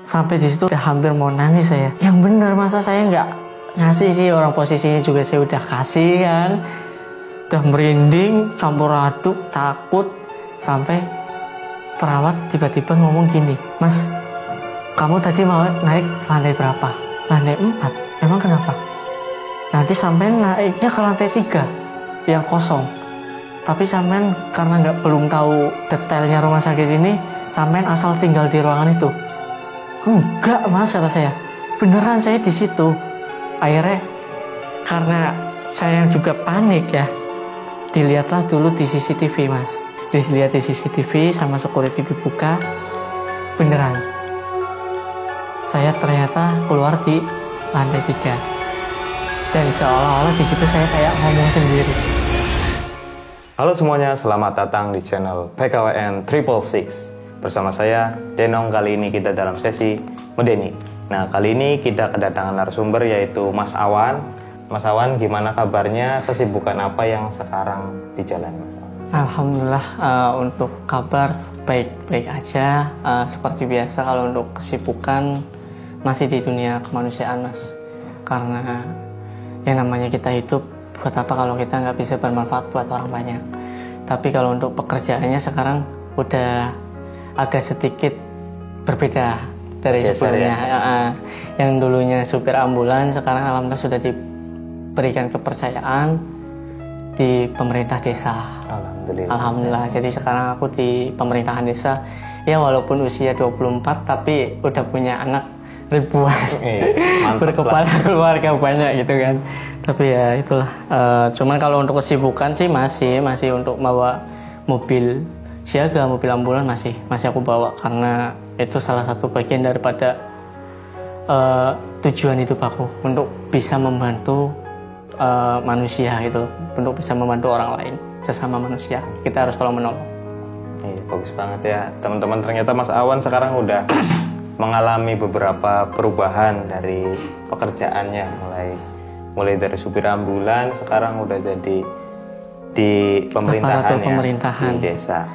Sampai di situ udah hampir mau nangis saya. Yang bener, masa saya nggak ngasih sih, orang posisinya juga saya udah kasih kan. Udah merinding, campur aduk, takut. Sampai perawat tiba-tiba ngomong gini, "Mas, kamu tadi mau naik lantai berapa?" "Lantai 4. Emang kenapa?" "Nanti sampai naiknya ke lantai 3 yang kosong. Tapi sampean karena belum tahu detailnya rumah sakit ini, sampean asal tinggal di ruangan itu." "Enggak Mas," kata saya, "beneran saya di situ." Akhirnya karena saya juga panik ya, dilihatlah dulu di CCTV Mas. Dilihat di CCTV sama security dibuka, beneran saya ternyata keluar di lantai 3. Dan seolah-olah di situ saya kayak ngomong sendiri. Halo semuanya, selamat datang di channel PKWN 666. Bersama saya, Denong. Kali ini kita dalam sesi Medeni. Nah, kali ini kita kedatangan narasumber yaitu Mas Awan. Mas Awan, gimana kabarnya? Kesibukan apa yang sekarang dijalani? Alhamdulillah, untuk kabar baik-baik aja. Seperti biasa, kalau untuk kesibukan masih di dunia kemanusiaan Mas. Karena yang namanya kita hidup, buat apa kalau kita nggak bisa bermanfaat buat orang banyak. Tapi kalau untuk pekerjaannya sekarang udah agak sedikit berbeda dari sebelumnya. Yang dulunya supir ambulans, sekarang alhamdulillah sudah diberikan kepercayaan di pemerintah desa. Alhamdulillah. Jadi sekarang aku di pemerintahan desa. Ya walaupun usia 24 tapi udah punya anak ribuan. Berkepala keluarga banyak gitu kan. Tapi ya itulah. Cuman kalau untuk kesibukan sih masih untuk bawa mobil siaga, mobil ambulan masih aku bawa, karena itu salah satu bagian daripada tujuan hidup aku, untuk bisa membantu manusia gitu, untuk bisa membantu orang lain, sesama manusia. Kita harus tolong menolong. Iya, bagus banget ya teman-teman. Ternyata Mas Awan sekarang udah mengalami beberapa perubahan dari pekerjaannya, mulai dari supir ambulans, sekarang udah jadi di pemerintahan di desa.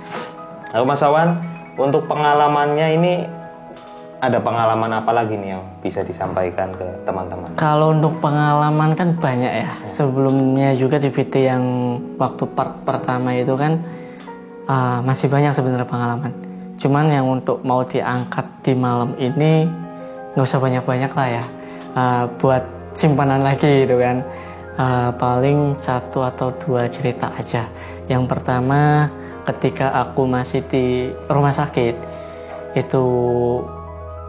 Lalu Mas Awan, untuk pengalamannya ini ada pengalaman apa lagi nih yang bisa disampaikan ke teman-teman? Kalau untuk pengalaman kan banyak ya. Sebelumnya juga di VT yang waktu part pertama itu kan masih banyak sebenarnya pengalaman. Cuman yang untuk mau diangkat di malam ini nggak usah banyak-banyak lah ya. Buat simpanan lagi gitu kan. Paling 1 atau 2 cerita aja. Yang pertama, ketika aku masih di rumah sakit, itu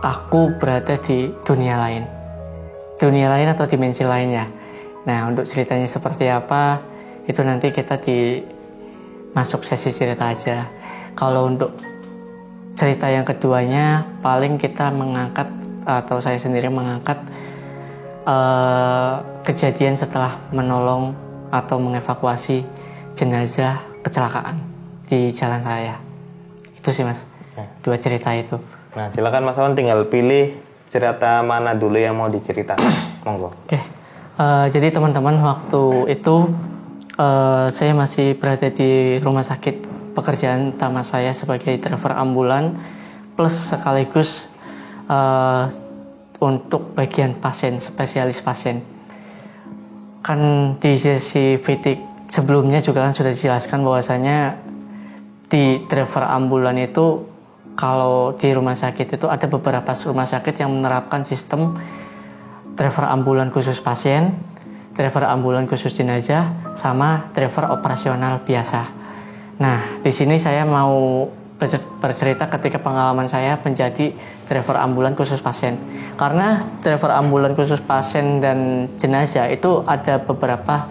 aku berada di dunia lain atau dimensi lainnya. Nah, untuk ceritanya seperti apa, itu nanti kita masuk sesi cerita aja. Kalau untuk cerita yang keduanya, paling kita mengangkat, atau saya sendiri mengangkat kejadian setelah menolong atau mengevakuasi jenazah kecelakaan di jalan raya. Itu sih Mas, 2 cerita itu. Nah, silakan Mas Awan, tinggal pilih cerita mana dulu yang mau diceritakan. Monggo. Oke. Jadi teman-teman, waktu itu saya masih berada di rumah sakit. Pekerjaan utama saya sebagai driver ambulan plus sekaligus untuk bagian pasien, spesialis pasien. Kan di sesi VT sebelumnya juga kan sudah dijelaskan bahwasanya di driver ambulan itu, kalau di rumah sakit itu ada beberapa rumah sakit yang menerapkan sistem driver ambulan khusus pasien, driver ambulan khusus jenazah, sama driver operasional biasa. Nah, di sini saya mau bercerita ketika pengalaman saya menjadi driver ambulan khusus pasien. Karena driver ambulan khusus pasien dan jenazah itu ada beberapa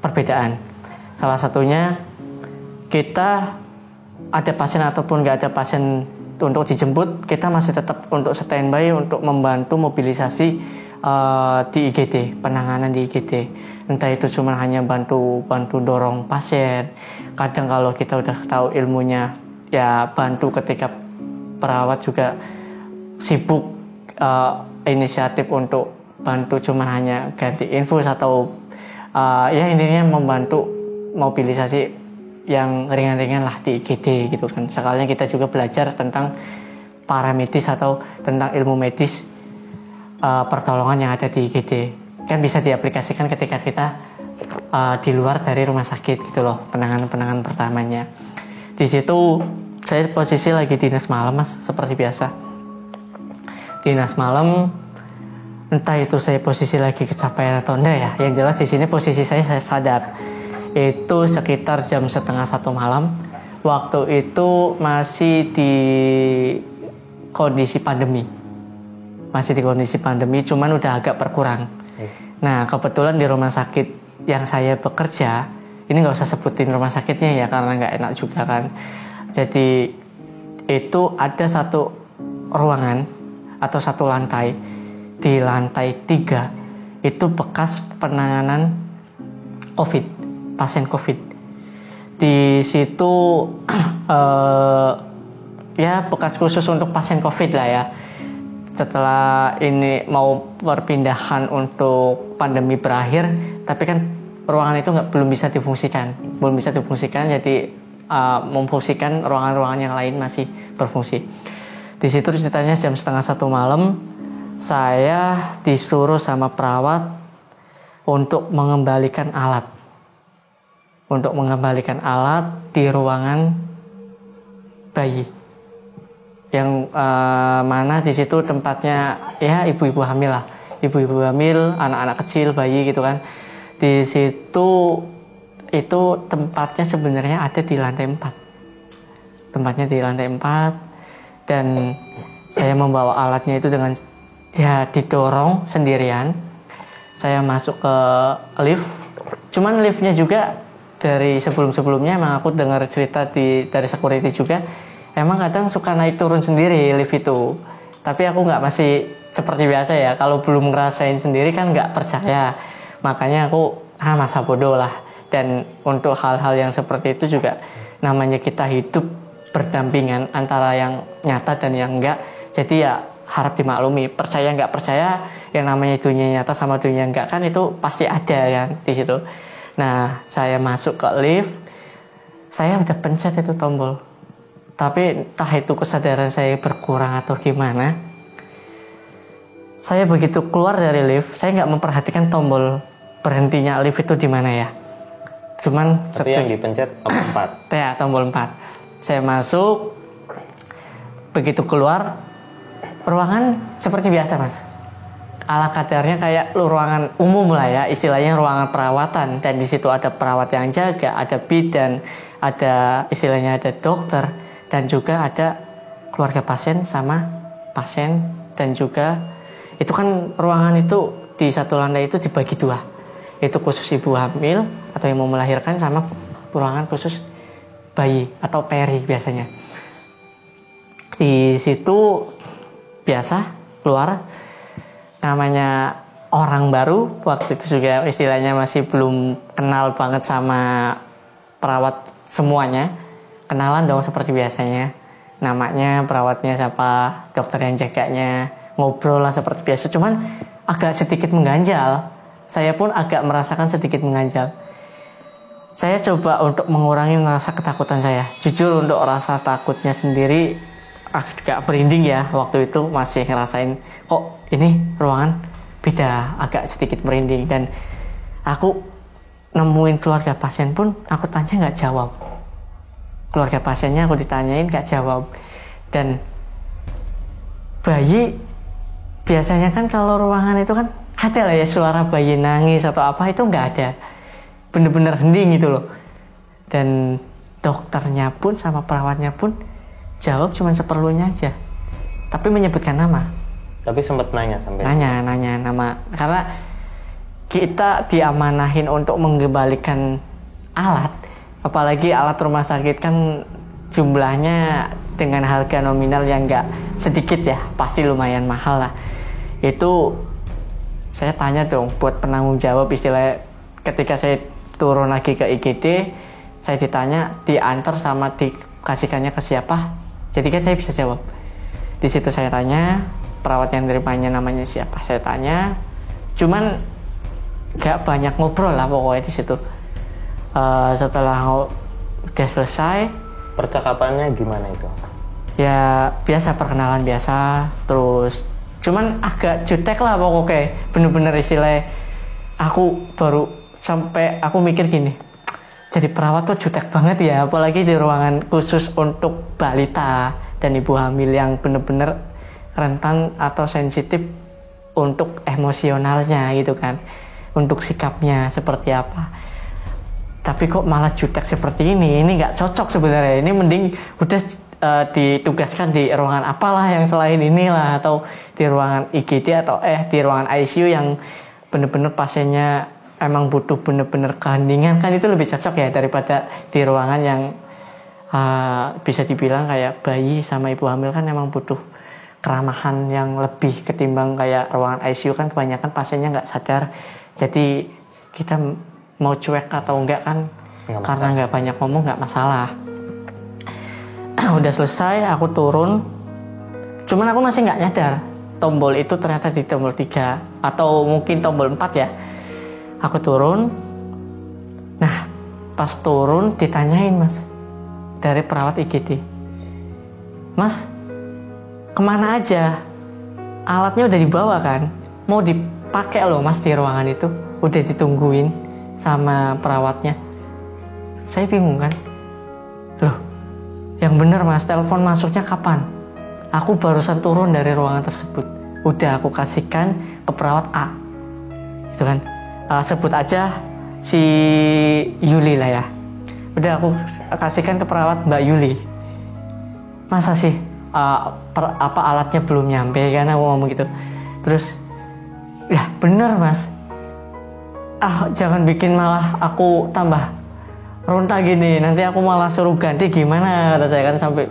perbedaan. Salah satunya, kita ada pasien ataupun nggak ada pasien untuk dijemput, kita masih tetap untuk standby untuk membantu mobilisasi di IGD, penanganan di IGD. Entah itu cuma hanya bantu dorong pasien. Kadang kalau kita udah tahu ilmunya, ya bantu ketika perawat juga sibuk inisiatif untuk bantu cuman hanya ganti infus atau ya intinya membantu mobilisasi yang ringan-ringan lah di IGD gitu kan. Sekalian kita juga belajar tentang paramedis atau tentang ilmu medis pertolongan yang ada di IGD. Kan bisa diaplikasikan ketika kita di luar dari rumah sakit gitu loh, penanganan pertamanya. Di situ saya posisi lagi dinas malam Mas, seperti biasa. Dinas malam, entah itu saya posisi lagi kecapean atau enggak ya. Yang jelas di sini posisi saya sadar. Itu sekitar jam 12:30 malam. Waktu itu masih di kondisi pandemi. Cuman udah agak berkurang. Nah, kebetulan di rumah sakit yang saya bekerja, ini nggak usah sebutin rumah sakitnya ya, karena nggak enak juga kan. Jadi itu ada satu ruangan atau satu lantai, di lantai 3 itu bekas penanganan COVID, pasien COVID. Di situ ya bekas khusus untuk pasien COVID lah ya. Setelah ini mau perpindahan untuk pandemi berakhir, tapi kan ruangan itu belum bisa difungsikan, jadi memfungsikan ruangan-ruangan yang lain masih berfungsi. Di situ ceritanya jam 12:30 malam, saya disuruh sama perawat untuk mengembalikan alat di ruangan bayi, yang mana di situ tempatnya ya ibu-ibu hamil, anak-anak kecil, bayi gitu kan. Di situ itu tempatnya sebenarnya ada di lantai 4. Dan saya membawa alatnya itu dengan ya didorong sendirian. Saya masuk ke lift. Cuman liftnya juga dari sebelum-sebelumnya emang aku dengar cerita dari security juga, emang kadang suka naik turun sendiri lift itu. Tapi aku masih seperti biasa ya, kalau belum ngerasain sendiri kan nggak percaya. Makanya aku masa bodoh lah. Dan untuk hal-hal yang seperti itu juga namanya kita hidup berdampingan antara yang nyata dan yang enggak. Jadi ya harap dimaklumi, percaya nggak percaya, yang namanya dunia nyata sama dunia enggak kan itu pasti ada kan di situ. Nah, saya masuk ke lift, saya udah pencet itu tombol. Tapi entah itu kesadaran saya berkurang atau gimana, saya begitu keluar dari lift, saya nggak memperhatikan tombol berhentinya lift itu di mana ya. Cuman tapi yang dipencet tombol 4. Ya, tombol 4. Saya masuk, begitu keluar, ruangan seperti biasa Mas. Ala kadarnya kayak ruangan umum lah ya, istilahnya ruangan perawatan. Dan di situ ada perawat yang jaga, ada bidan, ada istilahnya ada dokter, dan juga ada keluarga pasien sama pasien. Dan juga itu kan ruangan itu di satu lantai itu dibagi 2. Itu khusus ibu hamil atau yang mau melahirkan, sama ruangan khusus bayi atau peri biasanya. Di situ biasa keluar, namanya orang baru, waktu itu juga istilahnya masih belum kenal banget sama perawat semuanya. Kenalan dong seperti biasanya, namanya, perawatnya siapa, dokter yang jaganya, ngobrol lah seperti biasa. Cuman agak sedikit mengganjal. Saya pun agak merasakan sedikit mengganjal. Saya coba untuk mengurangi rasa ketakutan saya. Jujur untuk rasa takutnya sendiri agak merinding ya. Waktu itu masih ngerasain kok ini ruangan beda, agak sedikit merinding. Dan aku nemuin keluarga pasien pun aku tanya nggak jawab. Keluarga pasiennya aku ditanyain nggak jawab. Dan bayi biasanya kan kalau ruangan itu kan ada lah ya suara bayi nangis atau apa, itu nggak ada, bener-bener hening gitu loh. Dan dokternya pun sama perawatnya pun jawab cuma seperlunya aja, tapi menyebutkan nama. Tapi sempat nanya nama, karena kita diamanahin untuk mengembalikan alat, apalagi alat rumah sakit kan jumlahnya dengan harga nominal yang nggak sedikit ya, pasti lumayan mahal lah. Itu saya tanya dong buat penanggung jawab, istilahnya ketika saya turun lagi ke IGD, saya ditanya diantar sama dikasihkannya ke siapa, jadi kan saya bisa jawab. Di situ saya tanya, perawat yang nerimanya namanya siapa, saya tanya, cuman gak banyak ngobrol lah pokoknya di situ. Setelah udah selesai, percakapannya gimana itu? ya biasa perkenalan biasa, terus cuman agak jutek lah pokoknya, bener-bener istilahnya aku baru sampai aku mikir gini, jadi perawat tuh jutek banget ya, apalagi di ruangan khusus untuk balita dan ibu hamil yang bener-bener rentan atau sensitif untuk emosionalnya gitu kan, untuk sikapnya seperti apa. Tapi kok malah jutek seperti ini nggak cocok sebenarnya. Ini mending udah ditugaskan di ruangan apalah yang selain inilah, atau di ruangan IGD atau di ruangan ICU yang bener-bener pasiennya emang butuh bener-bener keheningan, kan itu lebih cocok ya daripada di ruangan yang bisa dibilang kayak bayi sama ibu hamil kan emang butuh keramahan yang lebih ketimbang kayak ruangan ICU kan kebanyakan pasiennya nggak sadar, jadi kita mau cuek atau enggak kan karena nggak banyak ngomong nggak masalah. Udah selesai aku turun, cuman aku masih nggak nyadar tombol itu ternyata di tombol 3 atau mungkin tombol 4 ya. Aku turun, nah pas turun ditanyain mas dari perawat IGD, mas kemana aja, alatnya udah dibawa kan, mau dipakai loh mas di ruangan itu, udah ditungguin sama perawatnya. Saya bingung kan, loh yang bener mas, telepon masuknya kapan, aku barusan turun dari ruangan tersebut, udah aku kasihkan ke perawat A gitu kan, sebut aja si Yuli lah ya, udah aku kasihkan ke perawat Mbak Yuli. Masa sih alatnya belum nyampe kan, aku ngomong gitu. Terus ya bener mas, jangan bikin malah aku tambah ronta gini, nanti aku malah suruh ganti gimana, kata saya kan, sampai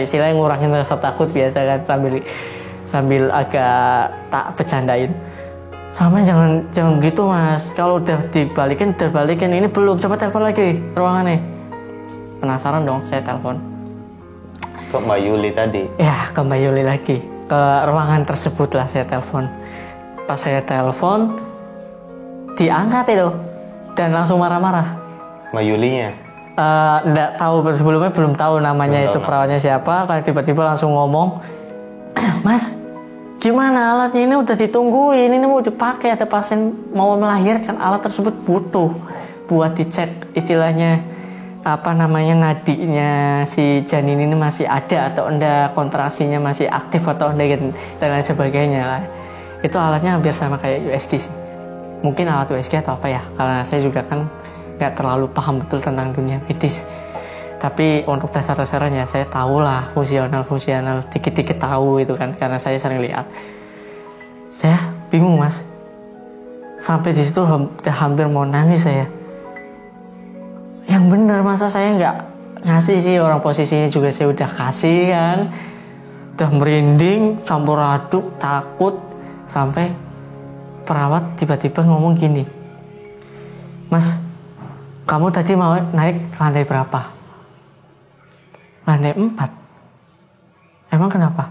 istilahnya ngurangin rasa takut biasa kan, sambil agak tak bercandain. Sama jangan gitu mas, kalau udah dibalikin, ini belum, coba telepon lagi ruangannya. Penasaran dong, saya telepon ke Mbak Yuli tadi. Ya ke Mbak Yuli lagi, ke ruangan tersebut lah saya telepon. Pas saya telepon diangkat itu dan langsung marah-marah. Mbak Yulinya? Nggak tahu, sebelumnya belum tahu namanya, itu perawatnya siapa. Kayak tiba-tiba langsung ngomong, mas gimana alatnya ini udah ditungguin, ini mau dipakai, ada pasien mau melahirkan, alat tersebut butuh buat dicek istilahnya nadinya si janin ini masih ada atau enggak, kontraksinya masih aktif atau enggak gitu, dan lain sebagainya lah. Itu alatnya hampir sama kayak USG sih, mungkin alat USG atau apa ya, karena saya juga kan nggak terlalu paham betul tentang dunia medis. Tapi untuk dasar-dasarnya saya tahu lah, fungsional dikit-dikit tahu itu kan, karena saya sering lihat. Saya bingung mas, sampai di situ hampir mau nangis saya. Yang benar, masa saya nggak ngasih sih, orang posisinya juga saya udah kasih kan, udah merinding, campur aduk, takut, sampai perawat tiba-tiba ngomong gini, mas kamu tadi mau naik lantai berapa? Lantai 4. Emang kenapa?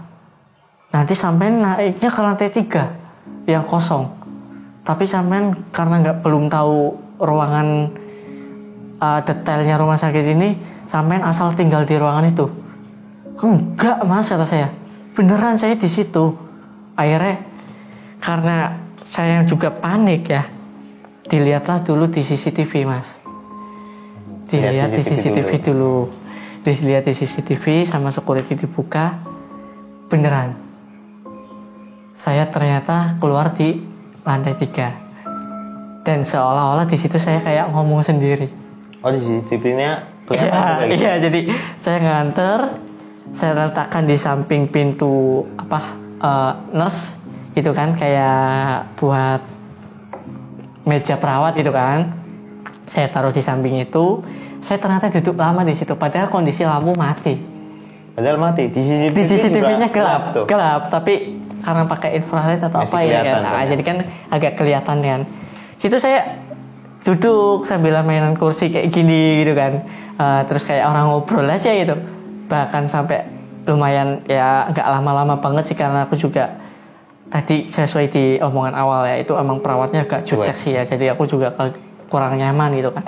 Nanti sampean naiknya ke lantai 3 yang kosong. Tapi sampean karena belum tahu ruangan detailnya rumah sakit ini, sampean asal tinggal di ruangan itu. Enggak mas, kata saya, beneran saya di situ. Akhirnya karena saya juga panik ya, dilihatlah dulu di CCTV mas. Dilihat di CCTV dulu. Dilihat di CCTV sama security dibuka, beneran saya ternyata keluar di lantai 3, dan seolah-olah di situ saya kayak ngomong sendiri. Oh, di CCTV-nya iya, jadi saya nganter, saya letakkan di samping pintu nurse gitu kan, kayak buat meja perawat gitu kan, saya taruh di samping itu. Saya ternyata duduk lama di situ, padahal kondisi lampu mati. Padahal mati di CCTV-nya gelap, tapi karena pakai infrared atau masih apa ya kan, jadi kan agak kelihatan kan. Situ saya duduk sambil mainan kursi kayak gini gitu kan, terus kayak orang ngobrol aja gitu. Bahkan sampai lumayan ya, nggak lama-lama banget sih, karena aku juga tadi sesuai di omongan awal ya, itu emang perawatnya agak jutek sih ya, jadi aku juga kurang nyaman gitu kan.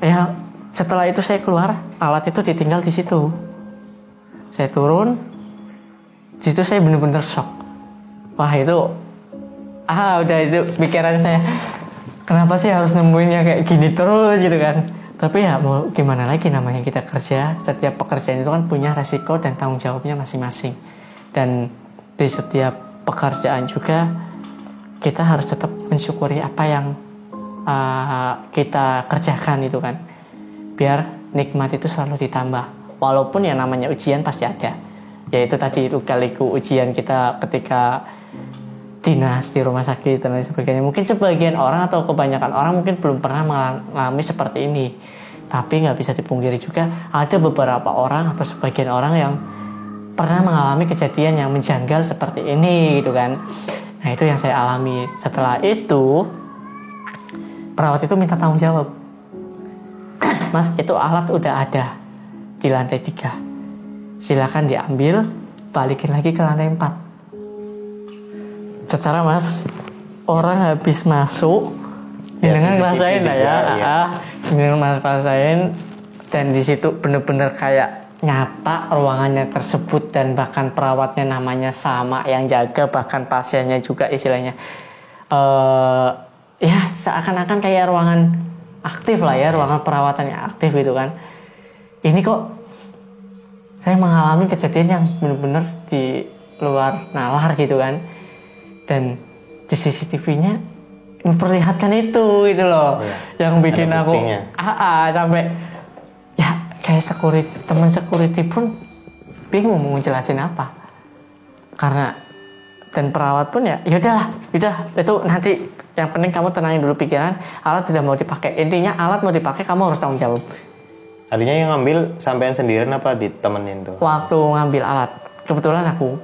Ya setelah itu saya keluar, alat itu ditinggal di situ. Saya turun, situ saya bener-bener shock. Wah itu, udah itu pikiran saya, kenapa sih harus nemuinnya kayak gini terus gitu kan. Tapi ya mau gimana lagi, namanya kita kerja, setiap pekerjaan itu kan punya resiko dan tanggung jawabnya masing-masing. Dan di setiap pekerjaan juga kita harus tetap mensyukuri apa yang kita kerjakan itu kan, biar nikmat itu selalu ditambah. Walaupun ya namanya ujian pasti ada. Ya itu tadi, itu kaliku ujian kita ketika dinas di rumah sakit dan lain sebagainya. Mungkin sebagian orang atau kebanyakan orang mungkin belum pernah mengalami seperti ini. Tapi nggak bisa dipungkiri juga ada beberapa orang atau sebagian orang yang pernah mengalami kejadian yang menjanggal seperti ini gitu kan. Nah itu yang saya alami. Setelah itu perawat itu minta tanggung jawab. Mas, itu alat udah ada di lantai 3. Silakan diambil, balikin lagi ke lantai 4. Secara Mas, orang habis masuk, dengan ngerasain lah ya, dengan ngerasain, dan di situ bener-bener kayak nyata ruangannya tersebut, dan bahkan perawatnya namanya sama yang jaga, bahkan pasiennya juga istilahnya. Ya seakan-akan kayak ruangan aktif lah ya, ruangan perawatan yang aktif gitu kan. Ini kok saya mengalami kejadian yang bener-bener di luar nalar gitu kan. Dan di CCTV-nya memperlihatkan itu gitu loh, yang bikin aku sampai ya kayak teman security pun bingung mau jelasin apa, karena dan perawat pun ya udahlah, itu nanti yang penting kamu tenangin dulu pikiran, alat tidak mau dipakai, intinya alat mau dipakai kamu harus tanggung jawab. Artinya yang ngambil sampean sendirian apa ditemenin tuh? Waktu ngambil alat kebetulan aku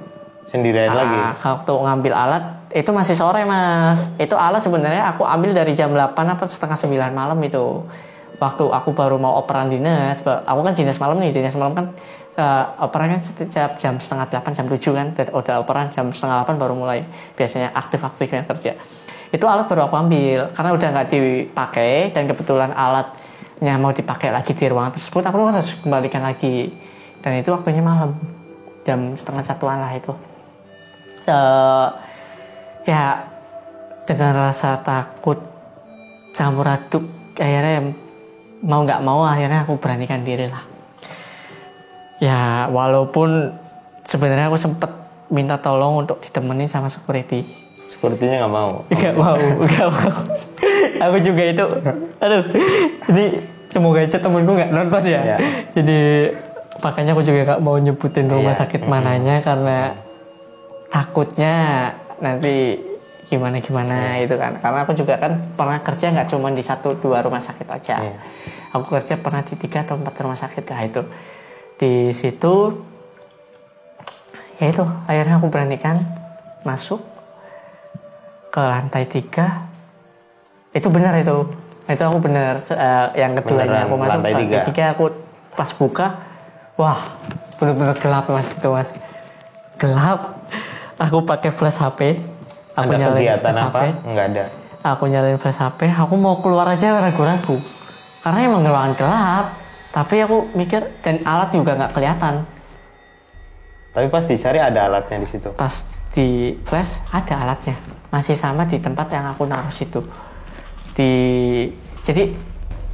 sendirian lagi. Waktu ngambil alat itu masih sore Mas. Itu alat sebenarnya aku ambil dari jam 8 apa setengah 9 malam itu. Waktu aku baru mau operan dinas. Aku kan dinas malam nih. Dinas malam kan operan kan setiap jam setengah 8 jam 7 kan. Udah operan jam setengah 8 baru mulai. Biasanya aktif-aktifnya kerja. Itu alat baru aku ambil karena udah nggak dipakai, dan kebetulan alatnya mau dipakai lagi di ruangan tersebut. Aku harus kembalikan lagi. Dan itu waktunya malam. Jam setengah 1-an lah itu. Ya dengan rasa takut campur aduk, akhirnya mau nggak mau akhirnya aku beranikan diri lah. Ya walaupun sebenarnya aku sempet minta tolong untuk ditemenin sama security. Securitynya nggak mau. Nggak mau. Aku juga itu, ini semoga aja temenku nggak nonton ya. Jadi makanya aku juga nggak mau nyebutin rumah sakit mananya, karena takutnya nanti gimana itu kan. Karena aku juga kan pernah kerja nggak cuma di 1-2 rumah sakit aja. Aku kerja pernah di 3 atau 4 rumah sakit kah itu. Di situ ya itu akhirnya aku beranikan masuk ke lantai 3. Itu benar itu aku benar. Yang keduanya aku masuk lantai 3, aku pas buka, wah benar-benar gelap Mas, itu Mas, gelap. Aku pakai flash HP. Ada kegiatan apa? Enggak ada. Aku nyalain flash HP. Aku mau keluar aja ragu-ragu, karena emang ruangan gelap. Tapi aku mikir, dan alat juga nggak kelihatan. Tapi pas dicari ada alatnya di situ. Pas di flash ada alatnya, masih sama di tempat yang aku naruh situ. Jadi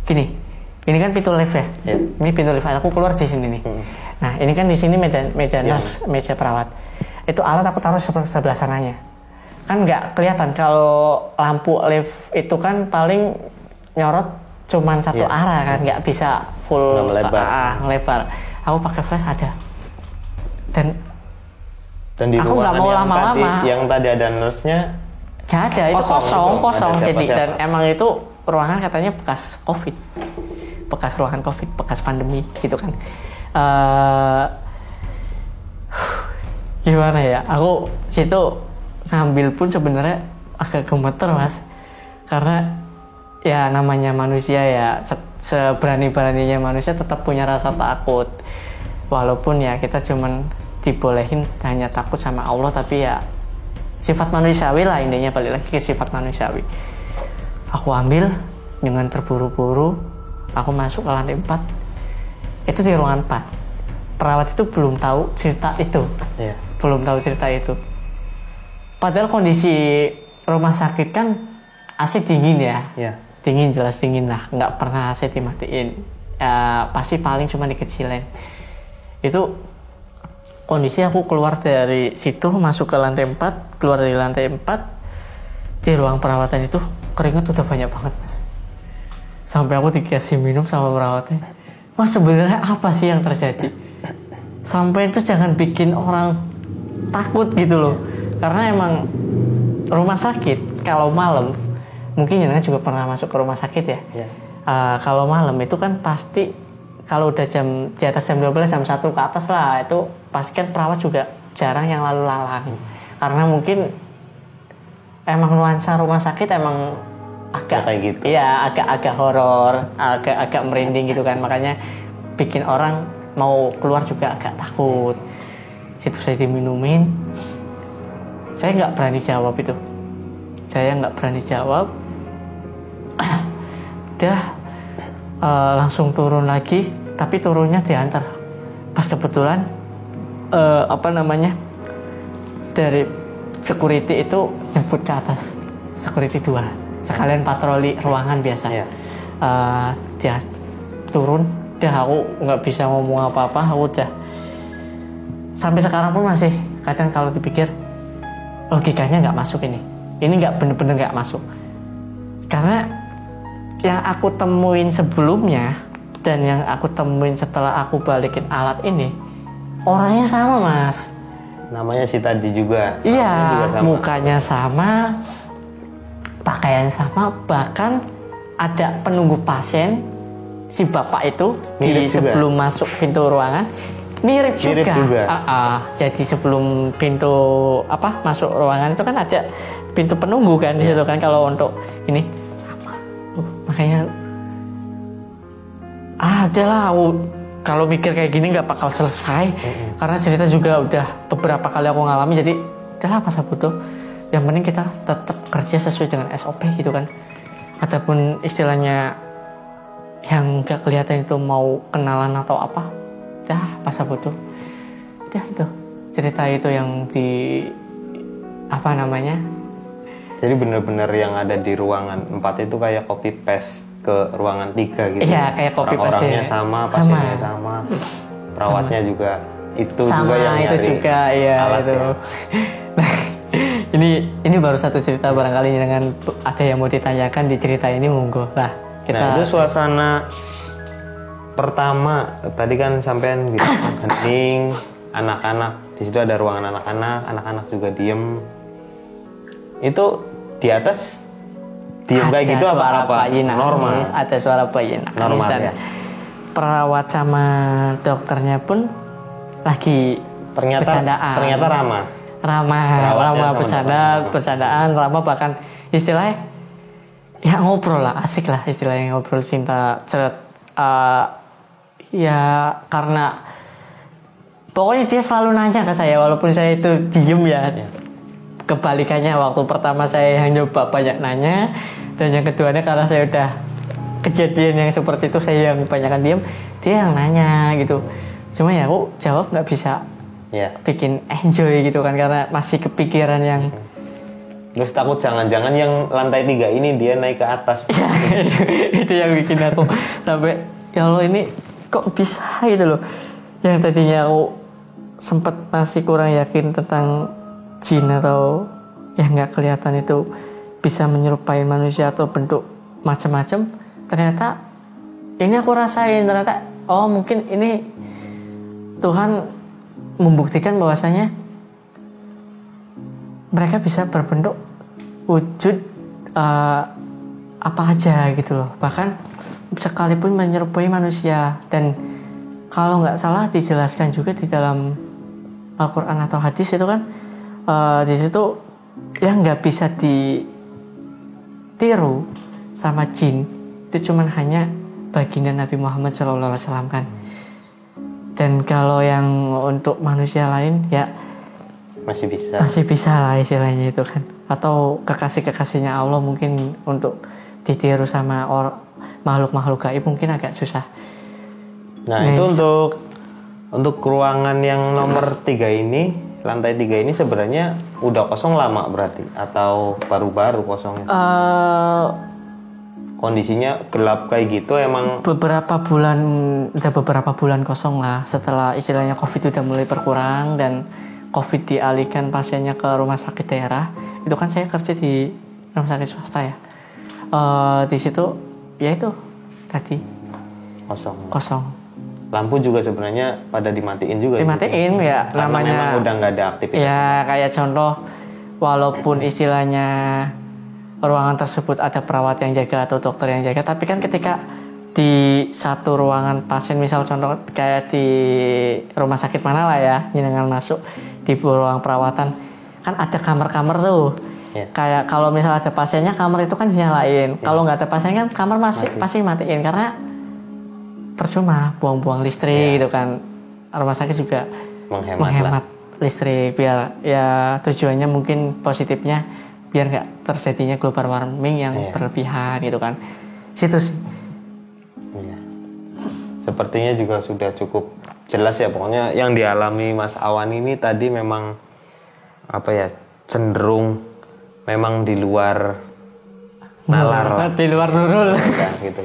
gini, ini kan pintu lift ya. Ini pintu lift. Aku keluar di sini nih. Nah ini kan di sini meja meja perawat. Itu alat aku taruh sebelah sananya. Kan nggak kelihatan kalau lampu lift itu kan paling nyorot cuman satu arah kan, nggak bisa full ngelebar. Aku pakai flash ada. Dan di aku nggak mau lama-lama. Yang tadi ada nurse-nya nggak ada, itu kosong. Jadi dan emang itu ruangan katanya bekas COVID, bekas ruangan COVID, bekas pandemi gitu kan. Gimana ya, aku situ ngambil pun sebenarnya agak gemeter Mas, karena ya namanya manusia ya, seberani-beraninya manusia tetap punya rasa takut. Walaupun ya kita cuman dibolehin hanya takut sama Allah, tapi ya sifat manusiawi lah intinya, balik lagi ke sifat manusiawi. Aku ambil dengan terburu-buru, aku masuk ke lantai 4. Itu di ruangan 4. perawat itu belum tahu cerita itu. Iya. Belum tahu cerita itu. Padahal kondisi rumah sakit kan AC dingin ya. Iya. Dingin, jelas dingin lah. Nggak pernah AC dimatiin. Pasti paling cuma dikecilin. Itu kondisi aku keluar dari situ, masuk ke lantai 4, keluar dari lantai 4. Di ruang perawatan itu keringat udah banyak banget, Mas. Sampai aku dikasih minum sama perawatnya. Mas, sebenarnya apa sih yang terjadi? Sampai itu jangan bikin orang takut gitu loh. Karena emang rumah sakit kalau malam, mungkin Yana juga pernah masuk ke rumah sakit ya. Kalau malam itu kan pasti kalau udah di atas jam 12, jam 1 ke atas lah, itu pasti kan perawat juga jarang yang lalu lalang. Karena mungkin emang nuansa rumah sakit emang agak kayak gitu. Iya, agak horor, agak merinding gitu kan. Makanya bikin orang mau keluar juga agak takut. Situ saya diminumin. Saya nggak berani jawab itu. Udah langsung turun lagi, tapi turunnya diantar. Pas kebetulan dari security itu jemput ke atas. Security 2. Sekalian patroli ruangan biasa. Dia turun, udah aku nggak bisa ngomong apa-apa, aku udah sampai sekarang pun masih kadang kalau dipikir logikanya nggak masuk ini nggak bener-bener nggak masuk, karena yang aku temuin sebelumnya dan yang aku temuin setelah aku balikin alat ini orangnya sama, Mas. Namanya si tadi juga. Iya, mukanya sama, pakaian sama, bahkan ada penunggu pasien si bapak itu sebelum masuk pintu ruangan mirip juga. Jadi sebelum pintu masuk ruangan itu kan ada pintu penunggu kan di situ kan, kalau untuk ini sama. Makanya adalah kalau mikir kayak gini nggak bakal selesai. Karena cerita juga udah beberapa kali aku ngalami, jadi udahlah masa butuh. Yang penting kita tetap kerja sesuai dengan SOP gitu kan. Ataupun istilahnya yang nggak kelihatan itu mau kenalan atau apa, masa butuh. Itu cerita itu yang jadi benar-benar yang ada di ruangan 4 itu kayak copy paste ke ruangan 3 gitu. Iya, kayak copy paste. Orangnya sama, pasiennya sama, perawatnya juga itu sama, juga yang itu nyari juga ya itu. Nah, ini baru satu cerita, barangkali dengan ada yang mau ditanyakan di cerita ini monggo lah. Nah, itu suasana pertama tadi kan sampean gitu, hening, anak-anak di situ, ada ruangan anak-anak juga diem. Itu di atas diem kayak gitu apa normal? Ada suara bayi nangis normal dan ya. Perawat sama dokternya pun lagi ternyata ramah bercandaan ramah, bahkan istilahnya ya ngobrol lah, asik lah istilahnya, ngobrol cinta ya karena pokoknya dia selalu nanya ke saya walaupun saya itu diem ya. Kebalikannya, waktu pertama saya yang nyoba banyak nanya, dan yang keduanya karena saya udah kejadian yang seperti itu, saya yang kebanyakan diem, dia yang nanya gitu. Cuma ya aku jawab nggak bisa bikin enjoy gitu kan, karena masih kepikiran yang terus takut jangan-jangan yang lantai 3 ini dia naik ke atas. Itu yang bikin aku sampai ya Allah, ini kok bisa gitu loh. Yang tadinya aku sempat masih kurang yakin tentang jin atau yang nggak kelihatan itu bisa menyerupai manusia atau bentuk macam-macam, ternyata ini aku rasain, ternyata mungkin ini Tuhan membuktikan bahwasanya mereka bisa berbentuk wujud apa aja gitu loh, bahkan sekalipun menyerupai manusia. Dan kalau nggak salah dijelaskan juga di dalam Al-Quran atau hadis itu kan, di situ yang nggak bisa ditiru sama jin itu cuman hanya baginda Nabi Muhammad SAW kan. Dan kalau yang untuk manusia lain ya masih bisa lah istilahnya itu kan, atau kekasih-kekasihnya Allah mungkin untuk ditiru sama makhluk-makhluk gaib mungkin agak susah. Nah itu untuk Untuk ruangan yang nomor 3 ini, lantai 3 ini sebenarnya udah kosong lama berarti atau baru-baru kosongnya? Kondisinya gelap kayak gitu emang udah beberapa bulan kosong lah setelah istilahnya COVID udah mulai berkurang dan COVID dialihkan pasiennya ke rumah sakit daerah. Itu kan saya kerja di rumah sakit swasta ya. Di situ ya itu tadi kosong. Lampu juga sebenarnya pada dimatiin juga. Dimatiin gitu. Ya karena namanya. Memang udah nggak ada aktivitas. Ya kayak contoh, walaupun istilahnya ruangan tersebut ada perawat yang jaga atau dokter yang jaga, tapi kan ketika di satu ruangan pasien, misal contoh kayak di rumah sakit mana lah ya, jenengan masuk di ruang perawatan, kan ada kamar-kamar tuh. Yeah. Kayak kalau misal ada pasiennya, kamar itu kan dinyalain. Yeah. Kalau nggak ada pasien kan kamar pasti matiin karena percuma buang-buang listrik gitu kan. Rumah sakit juga menghemat listrik biar ya tujuannya mungkin positifnya biar nggak terjadinya global warming yang berlebihan gitu kan. Situ sih. Iya. Sepertinya juga sudah cukup jelas ya, pokoknya yang dialami Mas Awan ini tadi memang apa ya, cenderung memang di luar nalar, di luar nurul gitu.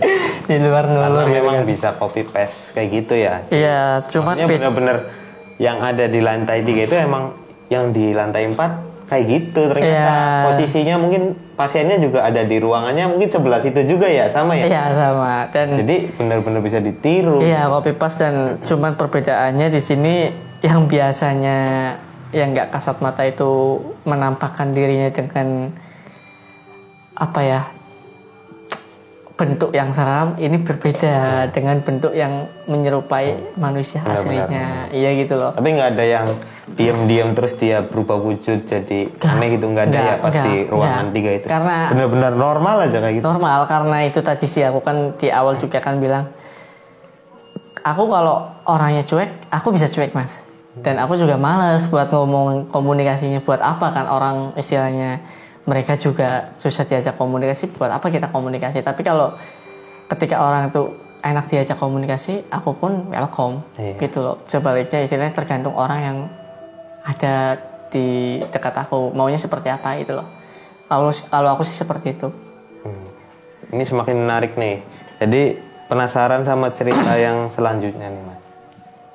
Di luar nurul karena memang bisa copy paste kayak gitu ya. Iya, cuma benar-benar yang ada di lantai 3 itu emang yang di lantai 4 kayak gitu ternyata. Posisinya mungkin pasiennya juga ada di ruangannya mungkin sebelah situ juga ya, sama ya? Iya, sama. Dan jadi benar-benar bisa ditiru. Iya, copy paste, dan cuman perbedaannya di sini yang biasanya yang nggak kasat mata itu menampakkan dirinya dengan apa ya, bentuk yang seram, ini berbeda dengan bentuk yang menyerupai manusia aslinya. Iya gitu loh. Tapi nggak ada yang diam-diam terus dia berubah wujud jadi aneh gitu, nggak ada ya pas di ruangan 3 itu. Karena benar-benar normal aja kayak gitu. Normal, karena itu tadi sih aku kan di awal juga kan bilang, aku kalau orangnya cuek, aku bisa cuek Mas. Dan aku juga males buat ngomong komunikasinya, buat apa kan orang istilahnya mereka juga susah diajak komunikasi, buat apa kita komunikasi. Tapi kalau ketika orang itu enak diajak komunikasi, aku pun welcome. Gitu loh. Sebaliknya istilahnya tergantung orang yang ada di dekat aku maunya seperti apa gitu loh. Kalau aku sih seperti itu. Ini semakin menarik nih. Jadi penasaran sama cerita yang selanjutnya nih Mas.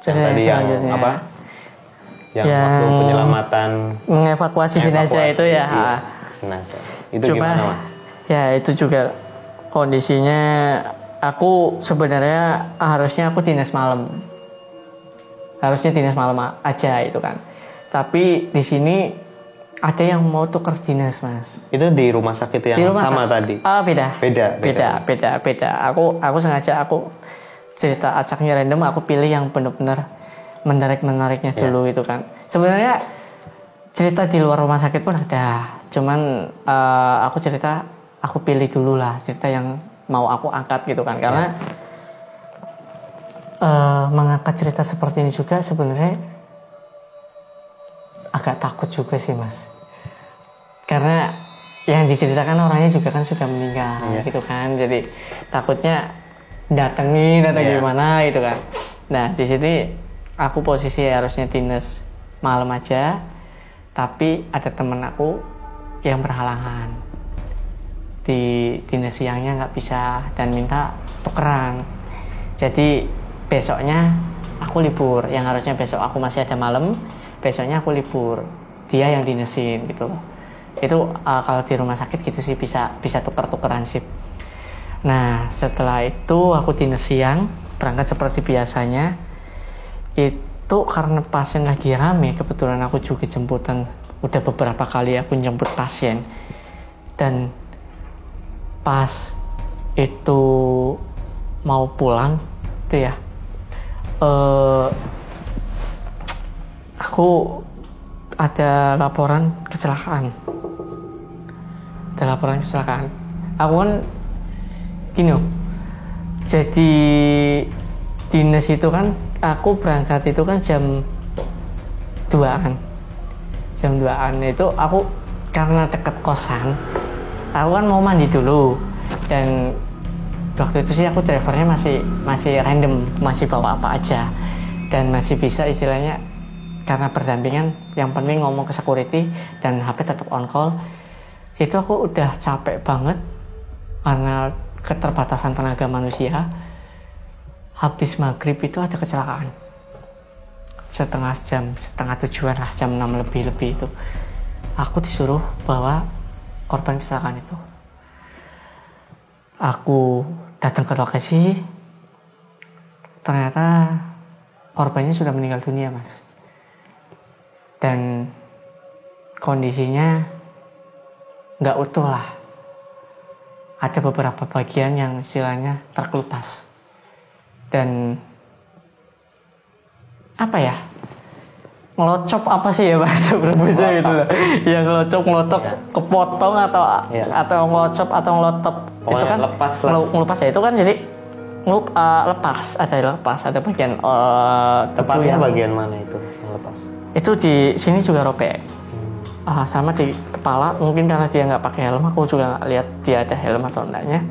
Yang tadi yang apa? Yang waktu penyelamatan, mengevakuasi jenazah itu ya. Jenazah. Itu cuma, gimana Mas? Ya itu juga kondisinya aku sebenarnya harusnya aku dinas malam. Harusnya dinas malam aja itu kan. Tapi di sini ada yang mau tukar dinas Mas. Itu di rumah sakit yang sama tadi? Beda. Aku sengaja aku cerita acaknya random, aku pilih yang benar-benar menariknya dulu itu kan. Sebenarnya cerita di luar rumah sakit pun ada. Cuman aku pilih dulu lah cerita yang mau aku angkat gitu kan. Karena mengangkat cerita seperti ini juga sebenarnya agak takut juga sih Mas. Karena yang diceritakan orangnya juga kan sudah meninggal gitu kan. Jadi takutnya datengin atau gimana gitu kan. Nah di sini aku posisi harusnya dinas malam aja, tapi ada temen aku yang berhalangan di dinas siangnya nggak bisa dan minta tukeran. Jadi besoknya aku libur, yang harusnya besok aku masih ada malam, besoknya aku libur, dia yang dinesin gitu loh. Itu kalau di rumah sakit gitu sih bisa tuker-tukeran sih. Nah setelah itu aku dinas siang, berangkat seperti biasanya. Itu karena pasien lagi rame, kebetulan aku juga jemputan, udah beberapa kali aku jemput pasien. Dan pas itu mau pulang itu ya, aku ada laporan kecelakaan. Aku kan gini, jadi dinas itu kan aku berangkat itu kan jam 2-an itu aku karena deket kosan, aku kan mau mandi dulu, dan waktu itu sih aku drivernya masih random, masih bawa apa aja. dan masih bisa istilahnya karena berdampingan, yang penting ngomong ke security dan HP tetap on call. Itu aku udah capek banget karena keterbatasan tenaga manusia. Habis maghrib itu ada kecelakaan setengah tujuan lah, jam 6 lebih itu aku disuruh bawa korban kecelakaan itu. Aku datang ke lokasi, ternyata korbannya sudah meninggal dunia, Mas, dan kondisinya nggak utuh lah, ada beberapa bagian yang istilahnya terkelupas dan apa ya, ngelocok apa sih ya bahasa berbahasa gitu loh, yang ngelocok kepotong atau ngelocok atau ngelotop. Pokoknya itu kan ngelupas ya, itu kan jadi lepas ada bagian tepatnya bagian mana itu yang lepas? Itu di sini juga robek. Sama di kepala, mungkin karena dia nggak pakai helm, aku juga nggak lihat dia ada helm atau enggaknya.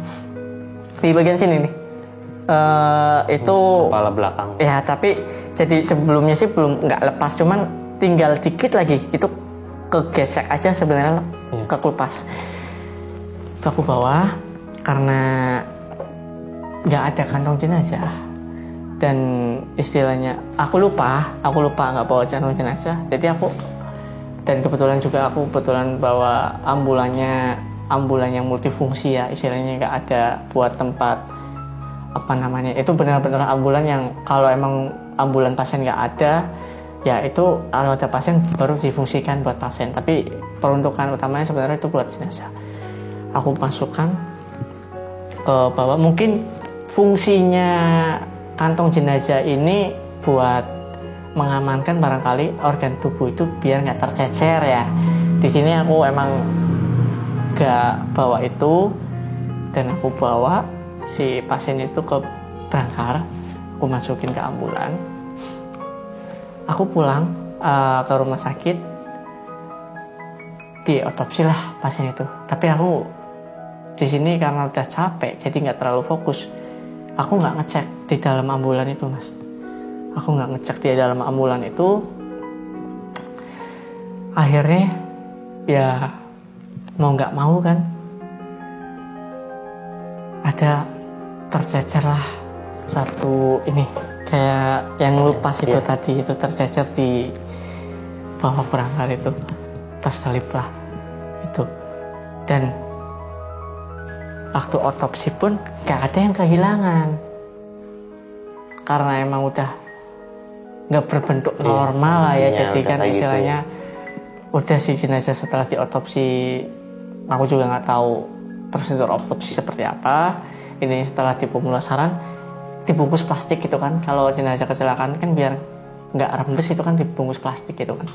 Di bagian sini nih, itu kepala belakang. Ya, tapi jadi sebelumnya sih belum nggak lepas, cuman tinggal dikit lagi itu kegesek aja sebenarnya, kekupas. Itu aku bawa karena nggak ada kantong jenazah dan istilahnya aku lupa nggak bawa kantong jenazah, jadi dan kebetulan juga aku bawa ambulan yang multifungsi ya, istilahnya nggak ada buat tempat apa namanya, itu benar-benar ambulan yang kalau emang ambulan pasien nggak ada ya itu kalau ada pasien baru difungsikan buat pasien, tapi peruntukan utamanya sebenarnya itu buat jenazah. Aku masukkan ke bawah. Mungkin fungsinya kantong jenazah ini buat mengamankan barangkali organ tubuh itu biar nggak tercecer ya. Di sini aku emang nggak bawa itu, dan aku bawa si pasien itu ke Brangkar, aku masukin ke ambulan. Aku pulang ke rumah sakit, diotopsi lah pasien itu. Tapi aku di sini karena udah capek, jadi nggak terlalu fokus. Aku nggak ngecek di dalam ambulan itu, Mas. Aku nggak ngecek di dalam ambulan itu. Akhirnya ya mau nggak mau kan, ada tercecer lah satu ini kayak yang lupas itu tadi, itu tercecer di bawah Brangkar itu, terselip lah itu. Dan waktu otopsi pun gak ada yang kehilangan karena emang udah nggak berbentuk normal lah ya. Jadi kan istilahnya gitu. Udah si jenazah setelah diotopsi, aku juga nggak tahu prosedur otopsi seperti apa. Ini setelah pemulasaran dibungkus plastik gitu kan, kalau jenazah kecelakaan kan biar nggak rembes itu kan dibungkus plastik gitu kan.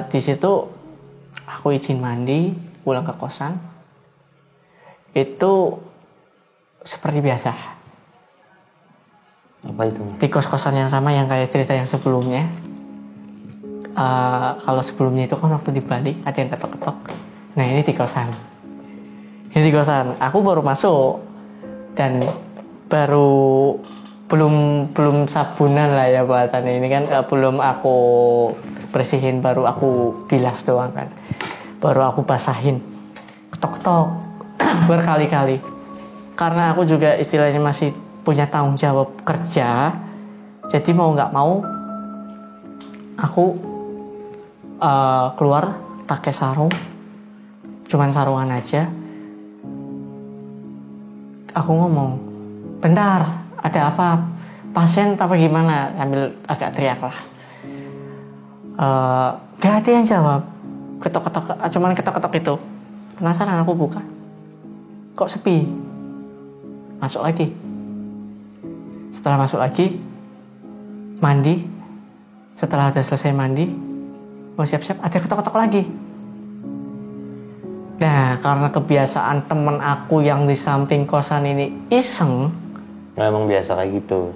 Di situ aku izin mandi, pulang ke kosan. Itu seperti biasa. Apa itu? Di kos-kosan yang sama yang kayak cerita yang sebelumnya. Kalau sebelumnya itu kan waktu di Bali ada yang ketok-ketok. Nah ini di kosan. Aku baru masuk dan baru belum sabunan lah ya bahasannya ini kan, belum aku bersihin, baru aku bilas doang kan, baru aku basahin, ketok-ketok berkali-kali karena aku juga istilahnya masih punya tanggung jawab kerja. Jadi mau nggak mau aku keluar pakai sarung, cuman sarungan aja. Aku ngomong, bentar, ada apa? Pasien apa gimana? Sambil agak teriak lah. Gak ada yang jawab. Ketok-ketok, cuman ketok-ketok itu. Penasaran aku buka. Kok sepi? Masuk lagi. Setelah masuk lagi, mandi. Setelah udah selesai mandi, mau siap-siap, ada ketok-ketok lagi. Nah, karena kebiasaan temen aku yang di samping kosan ini iseng. Emang biasa kayak gitu.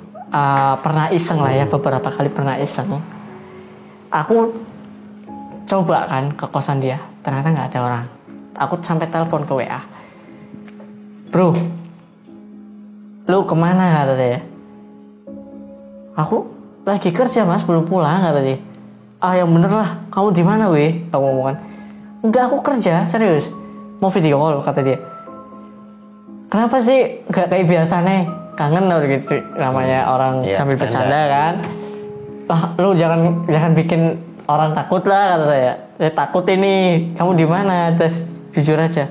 Pernah iseng lah ya, beberapa kali pernah iseng. Aku coba kan ke kosan dia, ternyata nggak ada orang. Aku sampai telepon ke WA. Bro, lu kemana kata dia? Aku lagi kerja mas, belum pulang kata dia. Yang bener lah, kamu di mana weh? Aku ngomong kan, enggak aku kerja serius, mau video call kata dia. Kenapa sih nggak kayak biasanya, kangen loh gitu namanya orang sambil bercanda kan. Lu jangan bikin orang takut lah kata saya takut ini, kamu di mana? Terus jujur aja,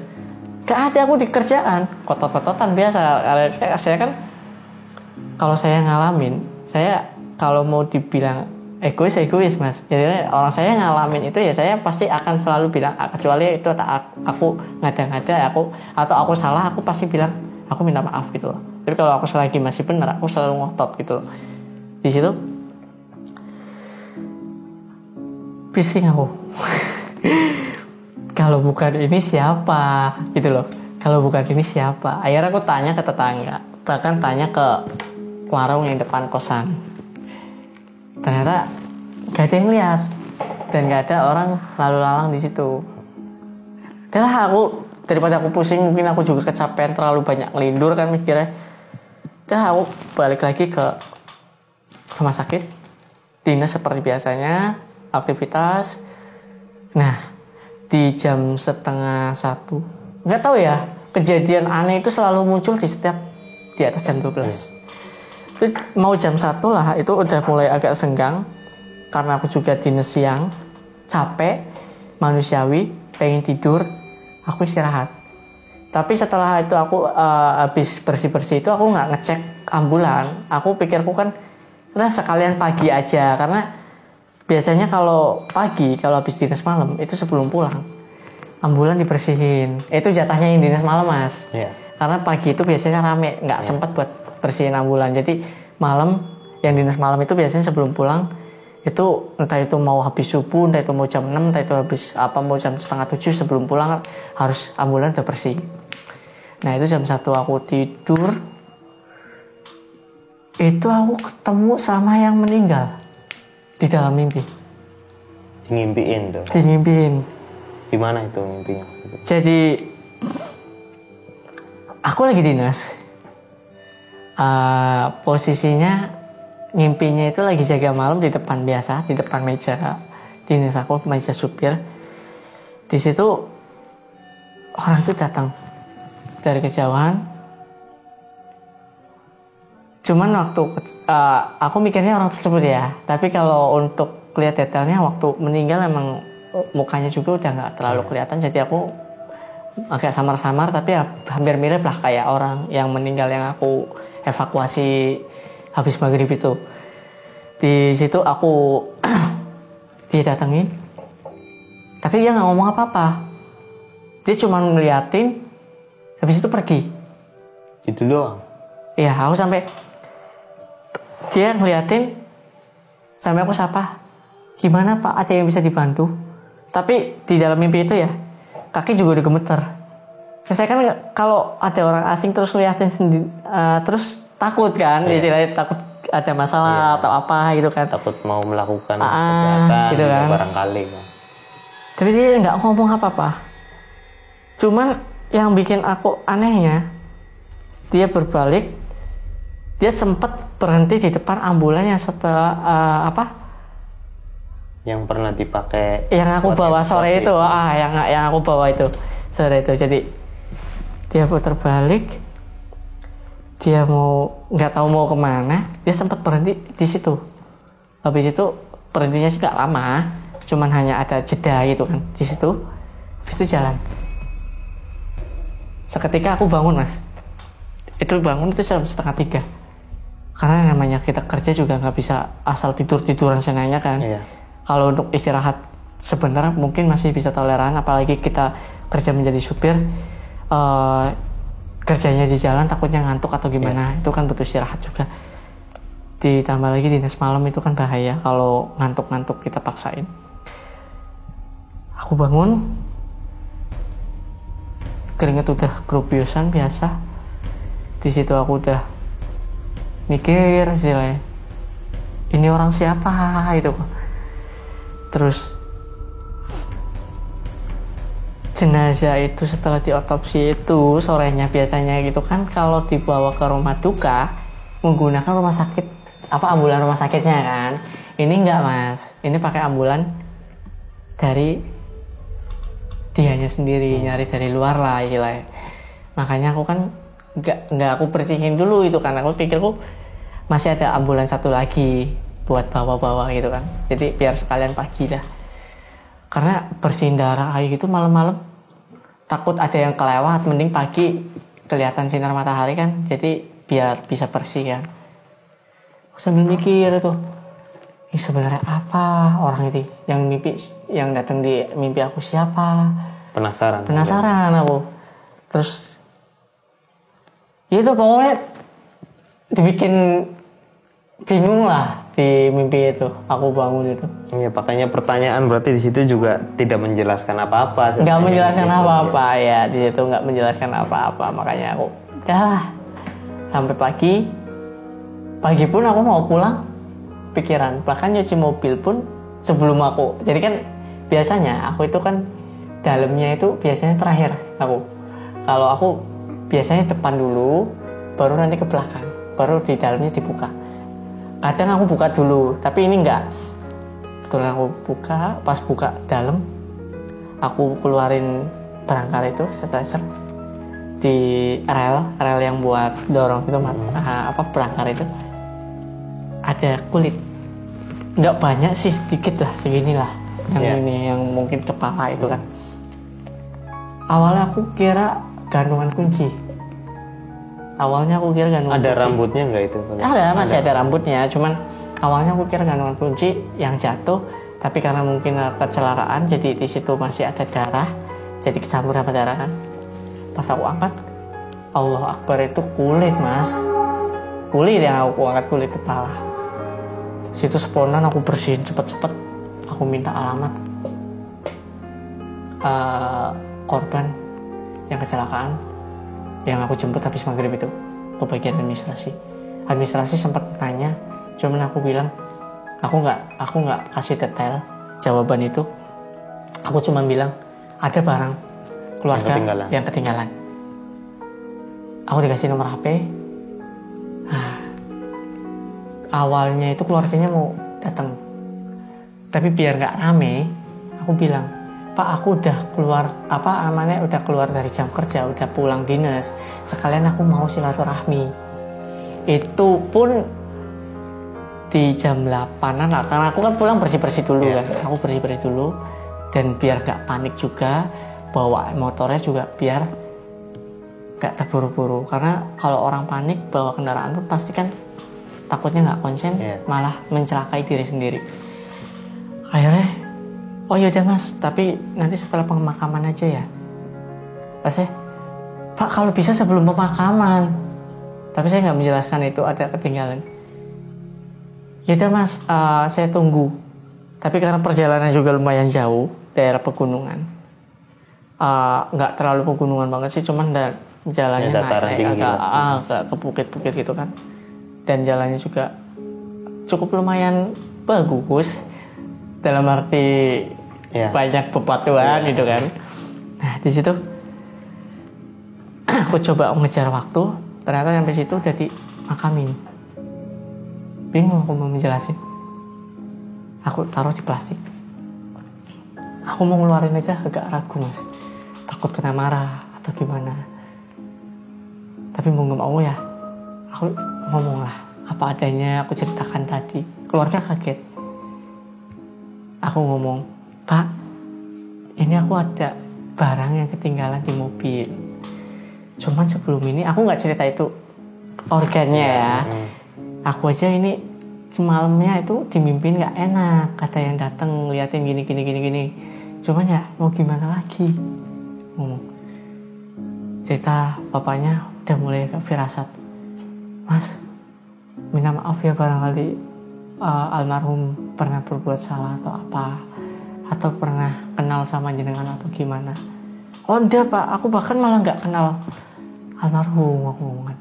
gak ada, aku di kerjaan, kotot-kototan biasa. Saya kan kalau saya ngalamin, saya kalau mau dibilang egois mas. Jadi orang saya ngalamin itu ya saya pasti akan selalu bilang, kecuali itu aku ngada-ngada atau aku salah, aku pasti bilang aku minta maaf gitu loh. Tapi kalau aku selagi masih benar, aku selalu ngotot gitu loh. Di situ pising aku. Kalau bukan ini siapa gitu loh. Kalau bukan ini siapa? Akhirnya aku tanya ke tetangga, bahkan tanya ke warung yang depan kosan. Ternyata gak ada yang lihat dan gak ada orang lalu lalang di situ. Adalah daripada aku pusing, mungkin aku juga kecapean terlalu banyak ngelindur kan mikirnya. Aku balik lagi ke rumah sakit, dinas seperti biasanya, aktivitas. Nah, di jam 12:30, nggak tahu ya, kejadian aneh itu selalu muncul di atas jam 12. Terus mau jam 1 lah, itu udah mulai agak senggang karena aku juga dinas siang, capek, manusiawi, pengen tidur, aku istirahat. Tapi setelah itu aku habis bersih-bersih itu aku nggak ngecek ambulan. Aku pikirku kan, nah sekalian pagi aja, karena biasanya kalau pagi, kalau habis dinas malam itu sebelum pulang ambulan dibersihin. Itu jatahnya yang dinas malam mas. Karena pagi itu biasanya rame, nggak sempat buat bersihin ambulan. Jadi malam, yang dinas malam itu biasanya sebelum pulang itu entah itu mau habis subuh, entah itu mau jam 6, entah itu habis mau jam 6:30 sebelum pulang harus ambulan udah bersih. Nah itu jam 1 aku tidur, itu aku ketemu sama yang meninggal di dalam mimpi. Ngimpiin tuh? Ngimpiin. Di mana itu mimpinya? Jadi aku lagi dinas, posisinya ngimpinya itu lagi jaga malam di depan biasa, di depan meja dinas aku, meja supir. Di situ orang itu datang dari kejauhan. Cuman waktu aku mikirnya orang tersebut ya, tapi kalau untuk lihat detailnya waktu meninggal emang mukanya juga udah nggak terlalu kelihatan, jadi aku agak samar-samar, tapi ya hampir mirip lah kayak orang yang meninggal yang aku evakuasi habis maghrib itu. Di situ aku dia datengin, tapi dia nggak ngomong apa-apa, dia cuma ngeliatin, habis itu pergi. Itu doang? Iya, aku sampai dia ngeliatin, sampai aku sapa, gimana pak, ada yang bisa dibantu? Tapi di dalam mimpi itu ya kaki juga udah gemeter. Saya kan kalau ada orang asing terus liatin sendiri, terus takut kan, istilahnya takut ada masalah atau apa gitu kan, takut mau melakukan kejahatan gitu kan, barangkali kan. Tapi dia nggak ngomong apa-apa. Cuman yang bikin aku anehnya, dia berbalik, dia sempat berhenti di depan ambulan yang setelah yang pernah dipakai, yang aku bawa sore itu, yang aku bawa itu sore itu. Jadi dia putar balik, dia nggak tahu mau kemana, dia sempat berhenti di situ. Habis itu berhentinya sih nggak lama, cuman hanya ada jeda gitu kan di situ. Habis itu jalan. Seketika aku bangun mas. Itu bangun itu jam 2:30. Karena namanya kita kerja juga nggak bisa asal tiduran senangnya kan. Kalau untuk istirahat sebenarnya mungkin masih bisa toleran, apalagi kita kerja menjadi supir, kerjanya di jalan takutnya ngantuk atau gimana, itu kan butuh istirahat juga. Ditambah lagi dinas malam itu kan bahaya kalau ngantuk-ngantuk kita paksain. Aku bangun, keringet udah kerupiusan biasa. Di situ aku udah mikir istilahnya, ini orang siapa itu. Terus jenazah itu setelah diotopsi itu sorenya biasanya gitu kan, kalau dibawa ke rumah duka menggunakan rumah sakit ambulan rumah sakitnya kan. Ini enggak mas, ini pakai ambulan dari dianya sendiri, nyari dari luar lah istilahnya. Makanya aku kan nggak aku bersihin dulu itu kan, aku pikirku masih ada ambulan satu lagi buat bawa-bawa gitu kan. Jadi biar sekalian pagi dah. Karena bersihin darah kayak gitu malam-malam takut ada yang kelewat, mending pagi kelihatan sinar matahari kan. Jadi biar bisa bersih kan. Aku sambil mikir tuh, ini sebenarnya apa orang itu yang datang di mimpi aku siapa? Penasaran aku. Terus itu pokoknya dibikin bingung lah di mimpi itu. Aku bangun itu. Iya, makanya pertanyaan berarti di situ juga tidak menjelaskan apa-apa. Nggak menjelaskan apa-apa ya, di situ nggak menjelaskan apa-apa. Makanya aku udahlah sampai pagi pun aku mau pulang pikiran, bahkan nyuci mobil pun sebelum aku, jadi kan biasanya aku itu kan dalamnya itu biasanya terakhir kalau aku biasanya depan dulu baru nanti ke belakang, baru di dalamnya dibuka. Kadang aku buka dulu, tapi ini enggak, kebetulan aku buka, pas buka dalam aku keluarin berangkar itu stabilizer di rel yang buat dorong itu berangkar itu ada kulit, nggak banyak sih, sedikit lah, segini lah yang ini yang mungkin kepala itu kan. Awalnya aku kira gantungan kunci. Ada rambutnya nggak itu? Masih ada rambutnya, cuman awalnya aku kira gantungan kunci yang jatuh, tapi karena mungkin kecelakaan jadi di situ masih ada darah, jadi kecampur sama darah kan. Pas aku angkat, Allah Akbar, itu kulit mas, kulit yang aku angkat, kulit kepala. Situ spontan aku bersihin cepet-cepet, aku minta alamat korban yang kecelakaan yang aku jemput habis maghrib itu ke bagian administrasi sempat tanya, cuman aku bilang aku nggak kasih detail jawaban itu. Aku cuma bilang ada barang keluarga yang ketinggalan. Aku dikasih nomor HP. Awalnya itu keluarganya mau datang, tapi biar nggak rame, aku bilang, Pak, aku udah keluar dari jam kerja, udah pulang dinas, sekalian aku mau silaturahmi. Itu pun di jam 8-an lah, karena aku kan pulang bersih-bersih dulu kan, aku bersih-bersih dulu, dan biar nggak panik juga, bawa motornya juga biar nggak terburu-buru, karena kalau orang panik bawa kendaraan pun pasti kan takutnya nggak konsen, malah mencelakai diri sendiri. Akhirnya, oh yaudah mas, tapi nanti setelah pemakaman aja ya. Pak, kalau bisa sebelum pemakaman. Tapi saya nggak menjelaskan itu ada ketinggalan. Yaudah mas, saya tunggu. Tapi karena perjalanan juga lumayan jauh, daerah pegunungan, nggak terlalu pegunungan banget sih, cuman jalannya naik agak ke bukit-bukit gitu kan. Dan jalannya juga cukup lumayan bagus, dalam arti banyak bebatuan gitu kan. Nah di situ aku coba mengejar waktu, ternyata sampai situ udah dimakamin. Bingung aku mau menjelasin. Aku taruh di plastik. Aku mau ngeluarin aja agak ragu mas, takut kena marah atau gimana. Tapi mau nggak mau ya, aku ngomong lah apa adanya, aku ceritakan tadi. Keluarga kaget. Aku ngomong, Pak, ini aku ada barang yang ketinggalan di mobil. Cuman sebelum ini aku nggak cerita itu organnya ya. Aku aja ini semalamnya itu dimimpin nggak enak, kata yang datang liatin gini. Cuman ya mau gimana lagi, ngomong. Cerita bapaknya udah mulai ke firasat. Mas, minta maaf ya barangkali almarhum pernah berbuat salah atau apa, atau pernah kenal sama jenengan atau gimana. Oh enggak pak, aku bahkan malah nggak kenal almarhum, aku ngomong.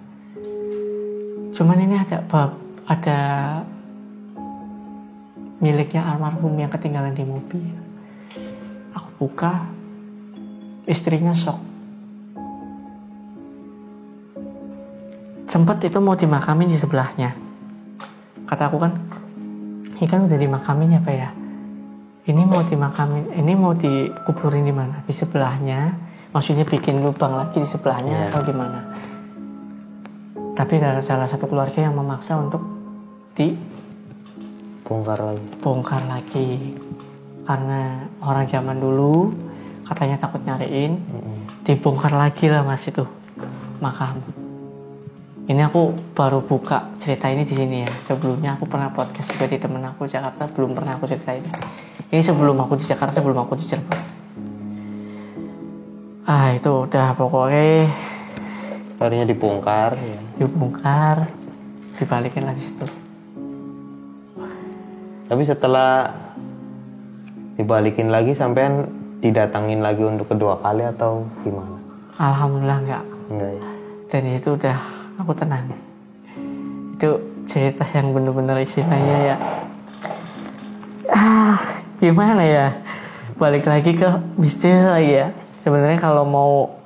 Cuman ini ada miliknya almarhum yang ketinggalan di mobil. Aku buka, istrinya shock. Sempat itu mau dimakamin di sebelahnya. kata aku kan, ini kan udah dimakamin ya Pak ya, ini mau dimakamin, ini mau dikuburin di mana, di sebelahnya, maksudnya bikin lubang lagi di sebelahnya atau gimana. Tapi ada salah satu keluarga yang memaksa untuk bongkar lagi karena orang zaman dulu katanya takut nyariin, dibongkar lagi lah Mas itu makam. Ini aku baru buka cerita ini di sini ya. Sebelumnya aku pernah podcast juga di temen aku di Jakarta, belum pernah aku cerita ini. Ini sebelum aku di Jakarta, sebelum aku di Cirebon. Itu udah pokoknya akhirnya dibongkar, dibalikin lagi situ. Tapi setelah dibalikin lagi sampean didatangin lagi untuk kedua kali atau gimana? Alhamdulillah enggak ya. Dan itu udah aku tenang. Itu cerita yang benar-benar istilahnya ya gimana ya, balik lagi ke mistis lagi ya. Sebenarnya kalau mau,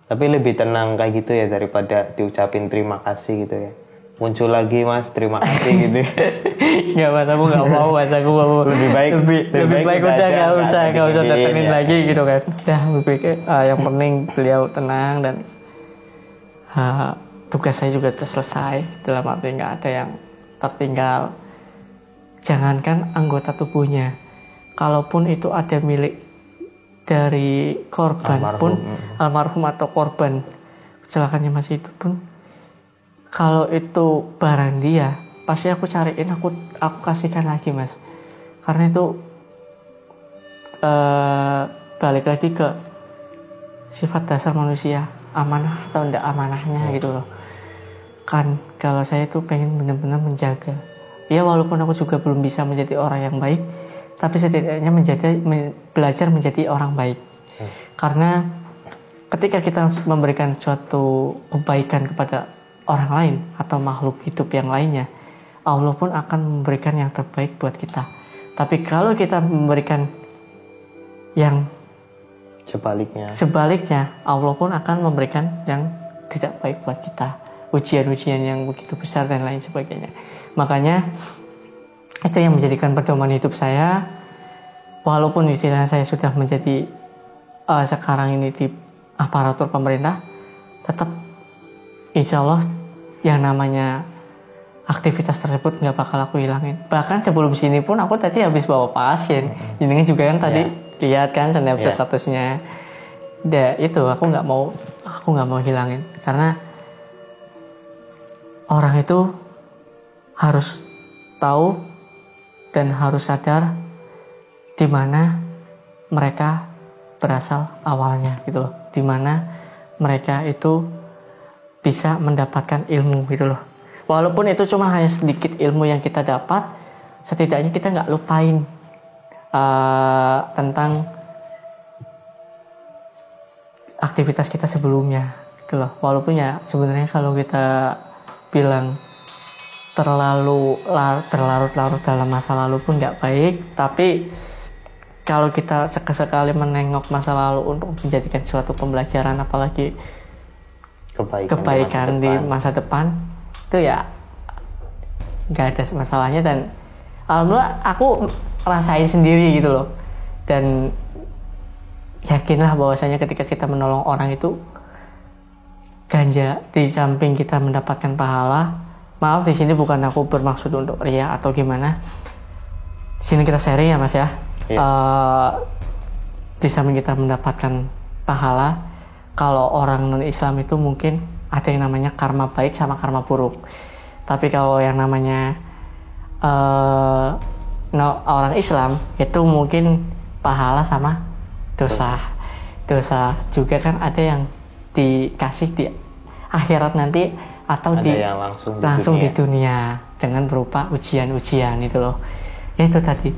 tapi lebih tenang kayak gitu ya daripada diucapin terima kasih gitu ya. Muncul lagi Mas, terima kasih gitu. Nggak Mas, aku nggak mau Mas, aku mau lebih baik udah nggak usah datengin ya. lagi gitu kan. Udah berpikir yang penting beliau tenang dan tugas saya juga selesai, dalam arti nggak ada yang tertinggal. Jangankan anggota tubuhnya, kalaupun itu ada milik dari korban almarhum atau korban kecelakaannya Mas itu pun, kalau itu barang dia, pasti aku cariin, aku kasihkan lagi Mas. Karena itu balik lagi ke sifat dasar manusia, amanah atau enggak amanahnya gitu loh. Kan kalau saya tuh pengen benar-benar menjaga. Ya walaupun aku juga belum bisa menjadi orang yang baik, tapi setidaknya belajar menjadi orang baik. Karena ketika kita memberikan suatu kebaikan kepada orang lain atau makhluk hidup yang lainnya, Allah pun akan memberikan yang terbaik buat kita. Tapi kalau kita memberikan yang sebaliknya, Allah pun akan memberikan yang tidak baik buat kita, ujian-ujian yang begitu besar dan lain sebagainya. Makanya itu yang menjadikan pedoman hidup saya. Walaupun istilahnya saya sudah menjadi sekarang ini di aparatur pemerintah, tetap insya Allah yang namanya aktivitas tersebut nggak bakal aku hilangin. Bahkan sebelum sini pun aku tadi habis bawa pasien. Ini juga yang tadi lihat kan snapshot statusnya. Itu aku nggak mau hilangin, karena orang itu harus tahu dan harus sadar di mana mereka berasal awalnya gitu loh, di mana mereka itu bisa mendapatkan ilmu gitu loh. Walaupun itu cuma hanya sedikit ilmu yang kita dapat, setidaknya kita nggak lupain tentang aktivitas kita sebelumnya gitu loh. Walaupun ya sebenarnya kalau kita bilang terlalu berlarut-larut dalam masa lalu pun nggak baik, tapi kalau kita sekali menengok masa lalu untuk menjadikan suatu pembelajaran, apalagi kebaikan di masa depan, itu ya nggak ada masalahnya. Dan alhamdulillah aku rasain sendiri gitu loh, dan yakinlah bahwasanya ketika kita menolong orang itu ganja, di samping kita mendapatkan pahala. Maaf di sini bukan aku bermaksud untuk ria atau gimana, di sini kita sharing ya Mas ya. Di samping kita mendapatkan pahala, kalau orang non Islam itu mungkin ada yang namanya karma baik sama karma buruk. Tapi kalau yang namanya orang Islam itu mungkin pahala sama dosa juga kan, ada yang dikasih di akhirat nanti atau ada yang langsung di dunia dengan berupa ujian-ujian itu loh. Itu tadi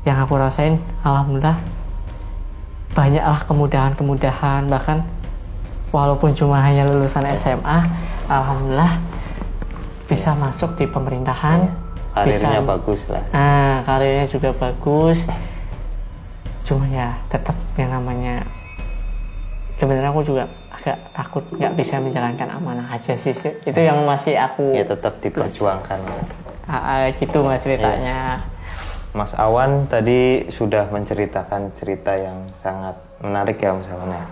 yang aku rasain. Alhamdulillah banyaklah kemudahan, bahkan walaupun cuma hanya lulusan SMA, alhamdulillah bisa masuk di pemerintahan. Karirnya bagus lah. Karirnya juga bagus. Cuma ya tetap yang namanya, sebenarnya aku juga agak takut nggak bisa menjalankan amanah aja sih. Itu yang masih aku Ya tetap diperjuangkan. gitu mas ceritanya. Mas Awan tadi sudah menceritakan cerita yang sangat menarik ya Mas Awan ya.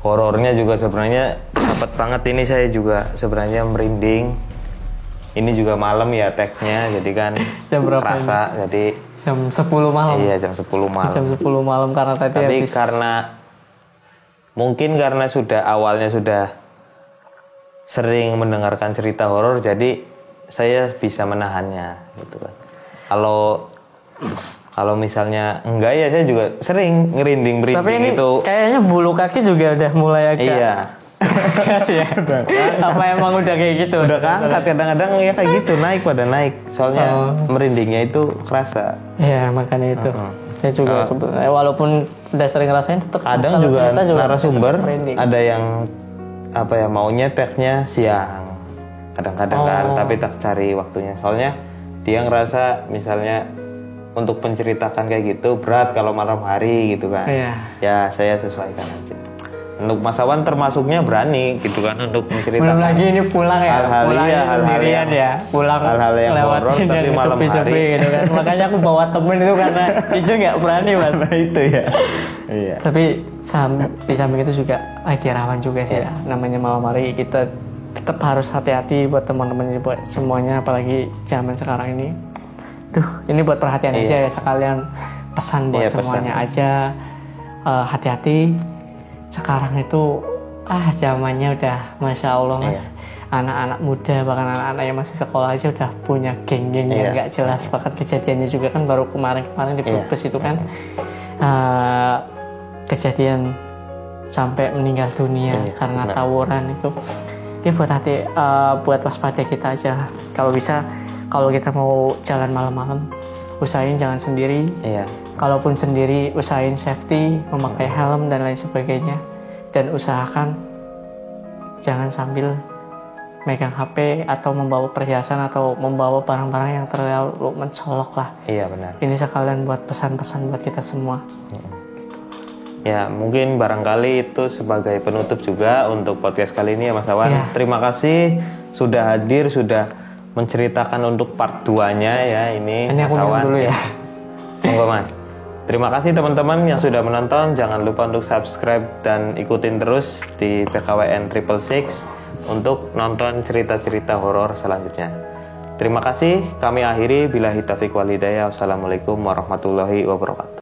Horornya juga sebenarnya dapat banget, ini saya juga sebenarnya merinding. Ini juga malam ya tag-nya, jadi kan Jam berapa kerasa ini? jadi Jam 10 malam. Iya, jam 10 malam. Jam 10 malam karena tadi Tapi habis. karena awalnya sudah sering mendengarkan cerita horor, jadi saya bisa menahannya gitu kan. Kalau misalnya enggak ya saya juga sering ngerinding Tapi ini itu. kayaknya bulu kaki juga udah mulai agak. Iya. Ya. Apa emang udah kayak gitu? Udah keangkat kadang-kadang ya kayak gitu, pada naik. Soalnya merindingnya itu kerasa. Iya, makanya itu. Saya juga sebenarnya walaupun udah sering ngerasain tetap Kadang juga narasumber merinding. ada yang maunya tag-nya siang. Kadang-kadang kan, tapi tak cari waktunya. Soalnya dia ngerasa misalnya untuk menceritakan kayak gitu berat kalau malam hari gitu kan. Iya. Ya saya sesuaikan aja. Untuk Mas Awan termasuknya berani gitu kan untuk menceritakan. Belum lagi ini pulang ya, sendirian ya, pulang hal-hal yang lewat horor tapi malam sepi-sepi hari gitu kan. Makanya aku bawa temen itu karena Ijo nggak berani mas. Nah, itu ya. Iya. Tapi di samping itu juga lagi rawan juga sih ya. Namanya malam hari kita tetap harus hati-hati buat teman-teman, buat semuanya, apalagi zaman sekarang ini. Ini buat perhatian aja ya, sekalian pesan buat semuanya aja. Hati-hati. Sekarang itu zamannya udah masya Allah mas. Anak-anak muda bahkan anak-anak yang masih sekolah aja udah punya geng-geng yang nggak jelas. Bahkan kejadiannya juga kan baru kemarin di Brebes itu kan kejadian sampai meninggal dunia karena tawuran itu. Ini buat waspada kita aja. Kalau bisa, kalau kita mau jalan malam-malam, usahain jangan sendiri. Kalaupun sendiri, usahain safety, memakai helm dan lain sebagainya. Dan usahakan jangan sambil megang HP atau membawa perhiasan atau membawa barang-barang yang terlalu mencolok lah. Iya benar. Ini sekalian buat pesan-pesan buat kita semua. Ya mungkin barangkali itu sebagai penutup juga untuk podcast kali ini ya Mas Awan. Terima kasih sudah hadir, sudah menceritakan untuk part 2-nya ya ini Mas Awan. Dulu ya. Monggo Mas. Terima kasih teman-teman yang sudah menonton. Jangan lupa untuk subscribe dan ikutin terus di PKWN 666 untuk nonton cerita-cerita horor selanjutnya. Terima kasih. Kami akhiri. Billahi taufiq wal hidayah. Wassalamualaikum warahmatullahi wabarakatuh.